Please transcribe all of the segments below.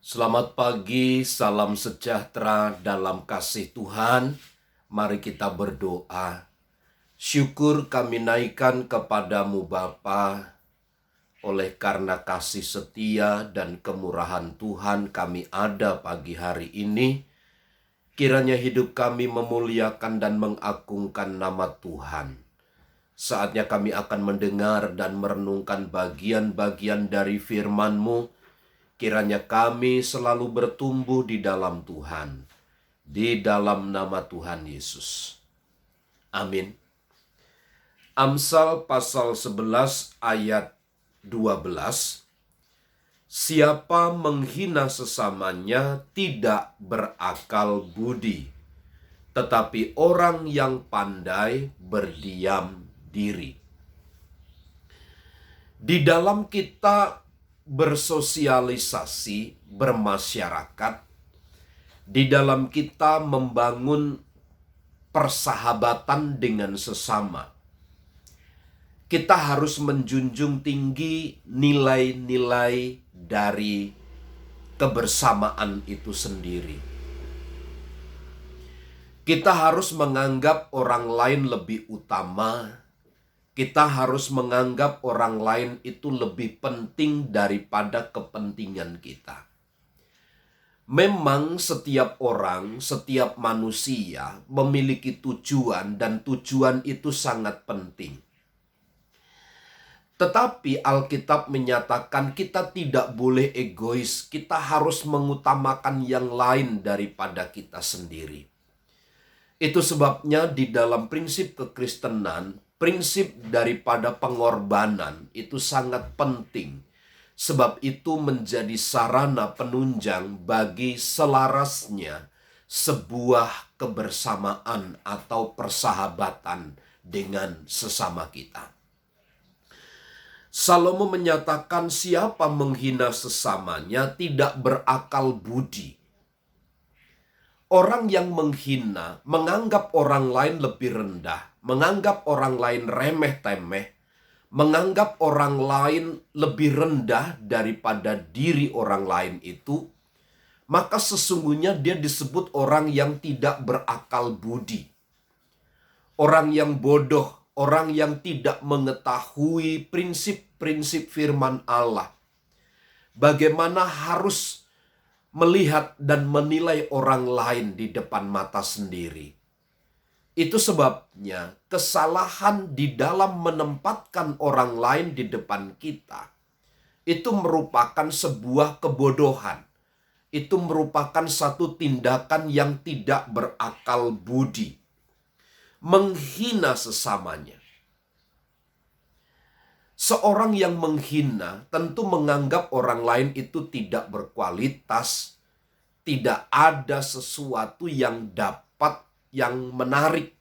Selamat pagi, salam sejahtera dalam kasih Tuhan. Mari kita berdoa. Syukur kami naikkan kepadamu Bapa, oleh karena kasih setia dan kemurahan Tuhan kami ada pagi hari ini. Kiranya hidup kami memuliakan dan mengagungkan nama Tuhan. Saatnya kami akan mendengar dan merenungkan bagian-bagian dari firman-Mu. Kiranya kami selalu bertumbuh di dalam Tuhan, di dalam nama Tuhan Yesus. Amin. Amsal pasal 11 ayat 12. Siapa menghina sesamanya tidak berakal budi, tetapi orang yang pandai berdiam diri. Di dalam kita bersosialisasi, bermasyarakat, di dalam kita membangun persahabatan dengan sesama, kita harus menjunjung tinggi nilai-nilai dari kebersamaan itu sendiri. Kita harus menganggap orang lain lebih utama. Kita harus menganggap orang lain itu lebih penting daripada kepentingan kita. Memang setiap orang, setiap manusia memiliki tujuan dan tujuan itu sangat penting. Tetapi Alkitab menyatakan kita tidak boleh egois, kita harus mengutamakan yang lain daripada kita sendiri. Itu sebabnya di dalam prinsip kekristenan, prinsip daripada pengorbanan itu sangat penting. Sebab itu menjadi sarana penunjang bagi selarasnya sebuah kebersamaan atau persahabatan dengan sesama kita. Salomo menyatakan siapa menghina sesamanya tidak berakal budi. Orang yang menghina, menganggap orang lain lebih rendah, menganggap orang lain remeh-temeh, menganggap orang lain lebih rendah daripada diri orang lain itu, maka sesungguhnya dia disebut orang yang tidak berakal budi. Orang yang bodoh, orang yang tidak mengetahui prinsip-prinsip firman Allah. Bagaimana harus melihat dan menilai orang lain di depan mata sendiri. Itu sebabnya kesalahan di dalam menempatkan orang lain di depan kita itu merupakan sebuah kebodohan. Itu merupakan satu tindakan yang tidak berakal budi. Menghina sesamanya. Seorang yang menghina tentu menganggap orang lain itu tidak berkualitas, tidak ada sesuatu yang dapat, yang menarik.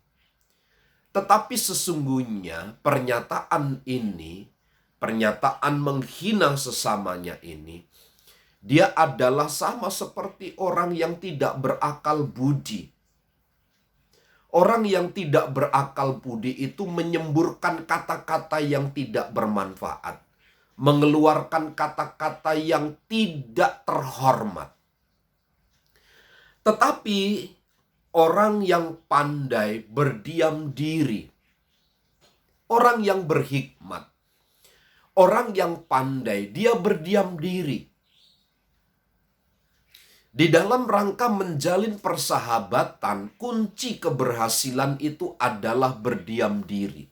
Tetapi sesungguhnya pernyataan ini, pernyataan menghina sesamanya ini, dia adalah sama seperti orang yang tidak berakal budi. Orang yang tidak berakal budi itu menyemburkan kata-kata yang tidak bermanfaat, mengeluarkan kata-kata yang tidak terhormat. Tetapi orang yang pandai berdiam diri, orang yang berhikmat, orang yang pandai, dia berdiam diri. Di dalam rangka menjalin persahabatan, kunci keberhasilan itu adalah berdiam diri.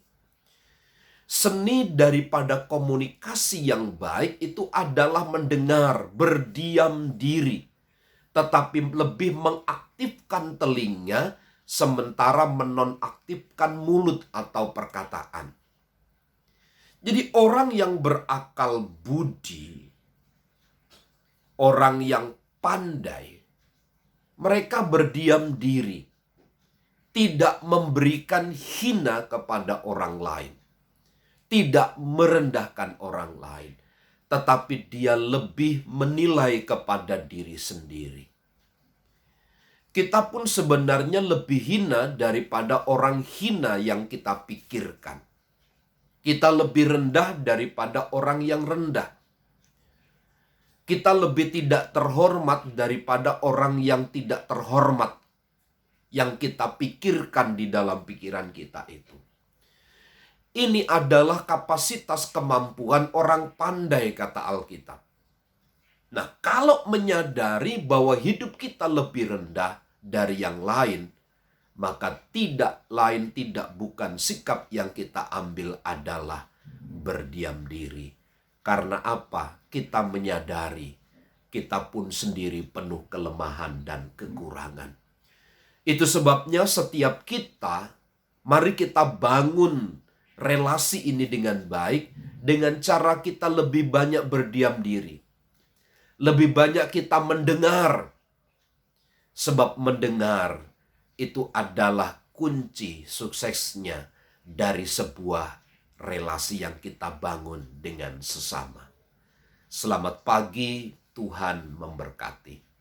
Seni daripada komunikasi yang baik itu adalah mendengar, berdiam diri. Tetapi lebih mengaktifkan telinga, sementara menonaktifkan mulut atau perkataan. Jadi orang yang berakal budi, orang yang pandai, mereka berdiam diri, tidak memberikan hina kepada orang lain, tidak merendahkan orang lain, tetapi dia lebih menilai kepada diri sendiri. Kita pun sebenarnya lebih hina daripada orang hina yang kita pikirkan. Kita lebih rendah daripada orang yang rendah. Kita lebih tidak terhormat daripada orang yang tidak terhormat yang kita pikirkan di dalam pikiran kita itu. Ini adalah kapasitas kemampuan orang pandai, kata Alkitab. Nah, kalau menyadari bahwa hidup kita lebih rendah dari yang lain, maka tidak bukan sikap yang kita ambil adalah berdiam diri. Karena apa? Kita menyadari kita pun sendiri penuh kelemahan dan kekurangan. Itu sebabnya setiap kita, mari kita bangun relasi ini dengan baik, dengan cara kita lebih banyak berdiam diri. Lebih banyak kita mendengar. Sebab mendengar itu adalah kunci suksesnya dari sebuah relasi yang kita bangun dengan sesama. Selamat pagi, Tuhan memberkati.